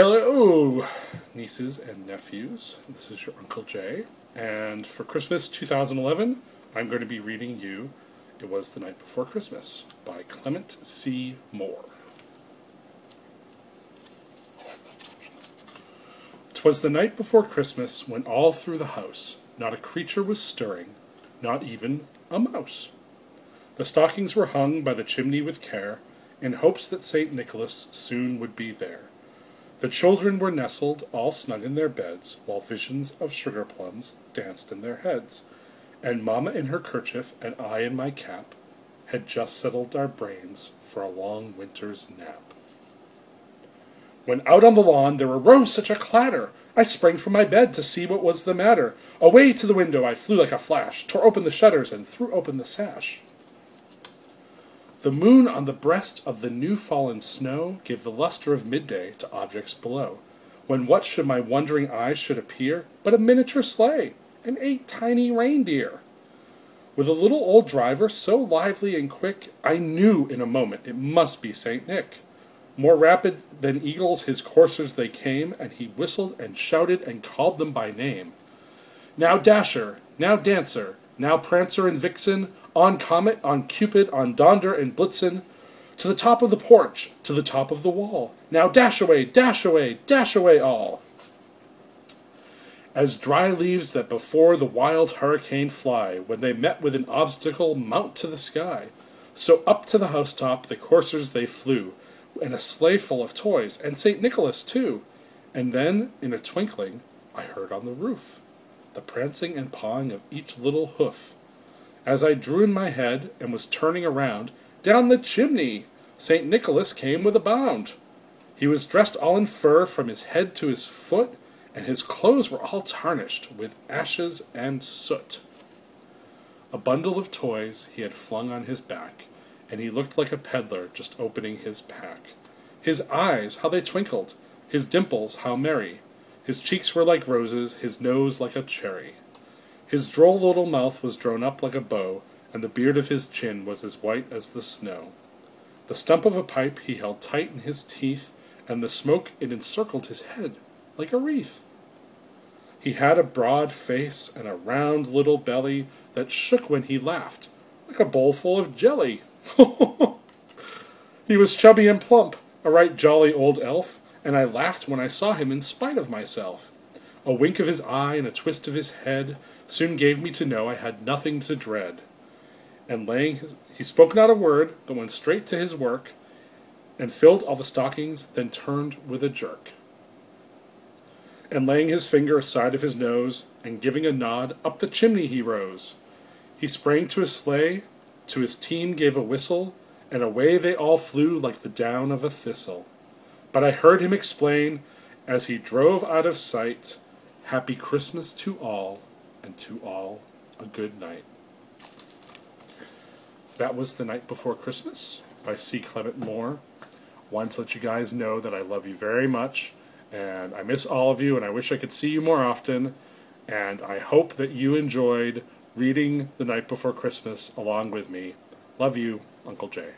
Hello, nieces and nephews. This is your Uncle Jay. And for Christmas 2011, I'm going to be reading you It Was the Night Before Christmas by Clement C. Moore. 'Twas the night before Christmas when all through the house not a creature was stirring, not even a mouse. The stockings were hung by the chimney with care, in hopes that St. Nicholas soon would be there. The children were nestled all snug in their beds, while visions of sugar plums danced in their heads, and Mamma in her kerchief and I in my cap had just settled our brains for a long winter's nap. When out on the lawn there arose such a clatter, I sprang from my bed to see what was the matter. Away to the window I flew like a flash, tore open the shutters and threw open the sash. The moon on the breast of the new-fallen snow gave the luster of midday to objects below, when what should my wondering eyes should appear but a miniature sleigh and 8 tiny reindeer. With a little old driver so lively and quick, I knew in a moment it must be St. Nick. More rapid than eagles his coursers they came, and he whistled and shouted and called them by name. Now Dasher, now Dancer, now Prancer and Vixen, on Comet, on Cupid, on Donder and Blitzen, to the top of the porch, to the top of the wall. Now dash away, dash away, dash away all. As dry leaves that before the wild hurricane fly, when they met with an obstacle, mount to the sky, so up to the housetop the coursers they flew, and a sleigh full of toys, and St. Nicholas too. And then, in a twinkling, I heard on the roof the prancing and pawing of each little hoof. As I drew in my head and was turning around, down the chimney St. Nicholas came with a bound. He was dressed all in fur from his head to his foot, and his clothes were all tarnished with ashes and soot. A bundle of toys he had flung on his back, and he looked like a peddler just opening his pack. His eyes, how they twinkled! His dimples, how merry! His cheeks were like roses, his nose like a cherry. His droll little mouth was drawn up like a bow, and the beard of his chin was as white as the snow. The stump of a pipe he held tight in his teeth, and the smoke it encircled his head like a wreath. He had a broad face and a round little belly that shook when he laughed, like a bowl full of jelly. He was chubby and plump, a right jolly old elf, and I laughed when I saw him in spite of myself. A wink of his eye and a twist of his head soon gave me to know I had nothing to dread. And he spoke not a word, but went straight to his work, and filled all the stockings, then turned with a jerk. And laying his finger aside of his nose, and giving a nod, up the chimney he rose. He sprang to his sleigh, to his team gave a whistle, and away they all flew like the down of a thistle. But I heard him explain, as he drove out of sight, Happy Christmas to all, and to all a good night. That was The Night Before Christmas by C. Clement Moore. Wanted to let you guys know that I love you very much, and I miss all of you, and I wish I could see you more often, and I hope that you enjoyed reading The Night Before Christmas along with me. Love you, Uncle Jay.